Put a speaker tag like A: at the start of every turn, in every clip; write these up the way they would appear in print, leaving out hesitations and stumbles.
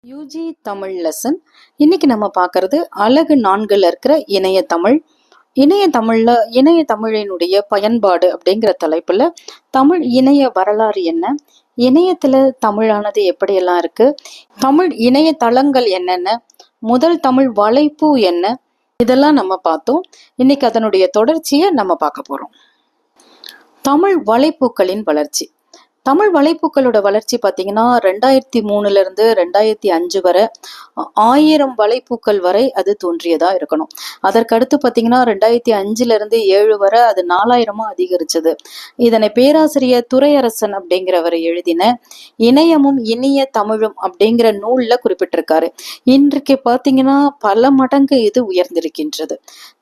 A: UG Tamil lesson. இன்னைக்கு நம்ம பார்க்கறது அழகு 4ல் இருக்கிற இணைய தமிழ். இணைய தமிழினுடைய பயன்பாடு அப்படிங்கிற தலைப்புல தமிழ் இணைய வரலாறு என்ன, இணையத்துல தமிழானது எப்படியெல்லாம் இருக்கு, தமிழ் இணைய தளங்கள் என்னென்ன, முதல் தமிழ் வலைப்பு என்ன, இதெல்லாம் நம்ம பார்த்தோம். இன்னைக்கு அதனுடைய தொடர்ச்சியை நம்ம பார்க்க போறோம். தமிழ் வலைப்பூக்களின் வளர்ச்சி. தமிழ் வலைப்பூக்களோட வளர்ச்சி பார்த்தீங்கன்னா 2003 இருந்து 2005 வரை 1000 வலைப்பூக்கள் வரை அது தோன்றியதா இருக்கணும். அதற்கடுத்து பார்த்தீங்கன்னா 2005 இருந்து 7 வரை அது 4000 அதிகரிச்சது. இதனை பேராசிரியர் துரையரசன் அப்படிங்கிறவர் எழுதின இணையமும் இனிய தமிழும் அப்படிங்கிற நூல்ல குறிப்பிட்டிருக்காரு. இன்றைக்கு பார்த்தீங்கன்னா பல மடங்கு இது உயர்ந்திருக்கின்றது.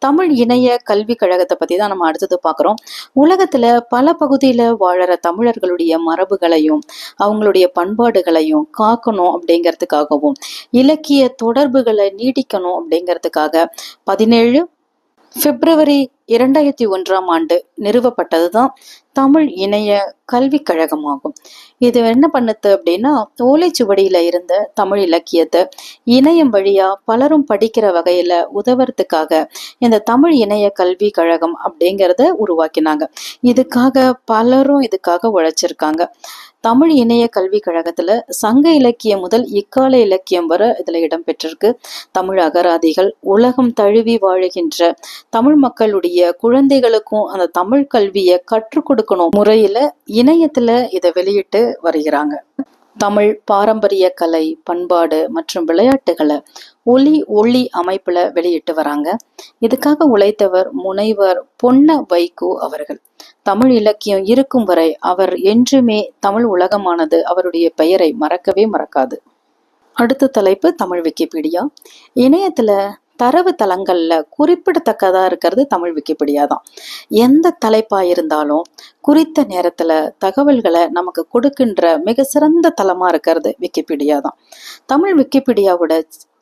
A: தமிழ் இணைய கல்வி கழகத்தை பத்தி தான் நம்ம அடுத்தது பார்க்குறோம். உலகத்துல பல பகுதியில வாழற தமிழர்களுடைய மரபுகளையும் அவங்களுடைய பண்பாடுகளையும் காக்கணும் அப்படிங்கிறதுக்காகவும் இலக்கிய தொடர்புகளை நீடிக்கணும் அப்படிங்கிறதுக்காக 17 பிப்ரவரி 2001 நிறுவப்பட்டதுதான் தமிழ் இணைய கல்வி கழகமாகும். இது என்ன பண்ணுது அப்படின்னா ஓலைச்சுவடியில இருந்த தமிழ் இலக்கியத்தை இணையம் வழியா பலரும் படிக்கிற வகையில உதவுறதுக்காக இந்த தமிழ் இணைய கல்வி கழகம் அப்படிங்கிறத உருவாக்கினாங்க. இதுக்காக பலரும் உழைச்சிருக்காங்க. தமிழ் இணைய கல்வி கழகத்துல சங்க இலக்கியம் முதல் இக்கால இலக்கியம் வரை இதுல இடம்பெற்றிருக்கு. தமிழ் அகராதிகள், உலகம் தழுவி வாழுகின்ற தமிழ் மக்களுடைய குழந்தைகளுக்கும் அந்த தமிழ் கல்வியை கற்றுக் கொடுக்கணும் முறையில இணையத்துல இதை வெளியிட்டு வருகிறாங்க. தமிழ் பாரம்பரிய கலை, பண்பாடு மற்றும் விளையாட்டுகளை ஒளி அமைப்புல வெளியிட்டு வராங்க. இதுக்காக உழைத்தவர் முனைவர் பொன்ன வைகோ அவர்கள். தமிழ் இலக்கியம் இருக்கும் வரை அவர் என்றுமே தமிழ் உலகமானது அவருடைய பெயரை மறக்கவே மறக்காது. அடுத்த தலைப்பு தமிழ் விக்கிபீடியா. இணையத்துல தரவு தளங்கள்ல குறிப்பிடத்தக்கதா இருக்கிறது தமிழ் விக்கிபீடியா தான். எந்த தலைப்பா இருந்தாலும் குறித்த நேரத்துல தகவல்களை நமக்கு கொடுக்கின்ற மிக சிறந்த தளமா இருக்கிறது விக்கிபீடியா தான். தமிழ் விக்கிபீடியாவோட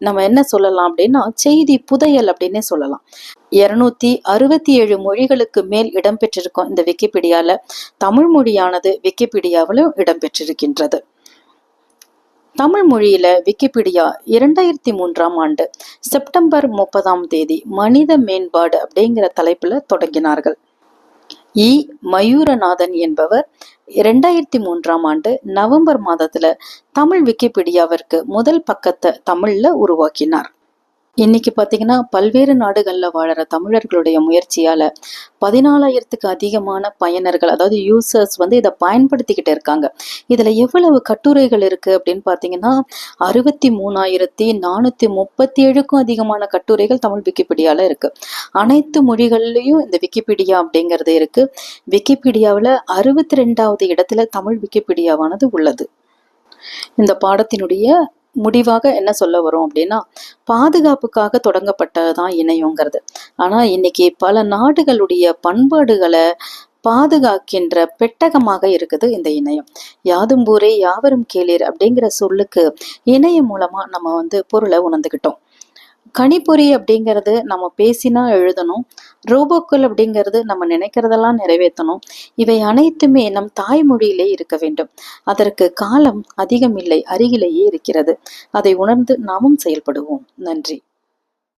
A: நம்ம என்ன சொல்லலாம் அப்படின்னா செய்தி புதையல் அப்படின்னே சொல்லலாம். 267 மொழிகளுக்கு மேல் இடம்பெற்றிருக்கும் இந்த விக்கிபீடியால தமிழ் மொழியானது விக்கிபீடியாவிலும் இடம்பெற்றிருக்கின்றது. தமிழ் மொழியில விக்கிபீடியா 2003 செப்டம்பர் 30 மனித மேம்பாடு அப்படிங்கிற தலைப்புல தொடங்கினார்கள். மயூரநாதன் என்பவர் 2003 நவம்பர் மாதத்துல தமிழ் விக்கிபீடியாவிற்கு முதல் பக்கத்தை தமிழ்ல உருவாக்கினார். இன்னைக்கு பாத்தீங்கன்னா பல்வேறு நாடுகள்ல வாழற தமிழர்களுடைய முயற்சியால 14,000க்கு அதிகமான பயனர்கள், அதாவது யூசர்ஸ் இதை பயன்படுத்திக்கிட்டு இருக்காங்க. இதுல எவ்வளவு கட்டுரைகள் இருக்கு அப்படின்னு பாத்தீங்கன்னா 63,437க்கும் அதிகமான கட்டுரைகள் தமிழ் விக்கிபீடியால இருக்கு. அனைத்து மொழிகள்லயும் இந்த விக்கிபீடியா அப்படிங்கிறது இருக்கு. விக்கிபீடியாவில் 62வது இடத்துல தமிழ் விக்கிபீடியாவானது உள்ளது. இந்த பாடத்தினுடைய முடிவாக என்ன சொல்ல வரும் அப்படின்னா பாதுகாப்புக்காக தொடங்கப்பட்டதுதான் இணையங்கிறது. ஆனா இன்னைக்கு பல நாடுகளுடைய பண்பாடுகளை பாதுகாக்கின்ற பெட்டகமாக இருக்குது இந்த இணையம். யாதும் ஊரே யாவரும் கேளீர் அப்படிங்கிற சொல்லுக்கு இணையம் மூலமா நம்ம பொருளை உணர்ந்துகிட்டோம். கணிப்பொறி அப்படிங்கிறது நம்ம பேசினா எழுதணும், ரோபோக்கள் அப்படிங்கிறது நம்ம நினைக்கிறதெல்லாம் நிறைவேற்றணும். இவை அனைத்துமே நம் தாய்மொழியிலே இருக்க வேண்டும். அதற்கு காலம் அதிகமில்லை, அருகிலேயே இருக்கிறது. அதை உணர்ந்து நாமும் செயல்படுவோம். நன்றி.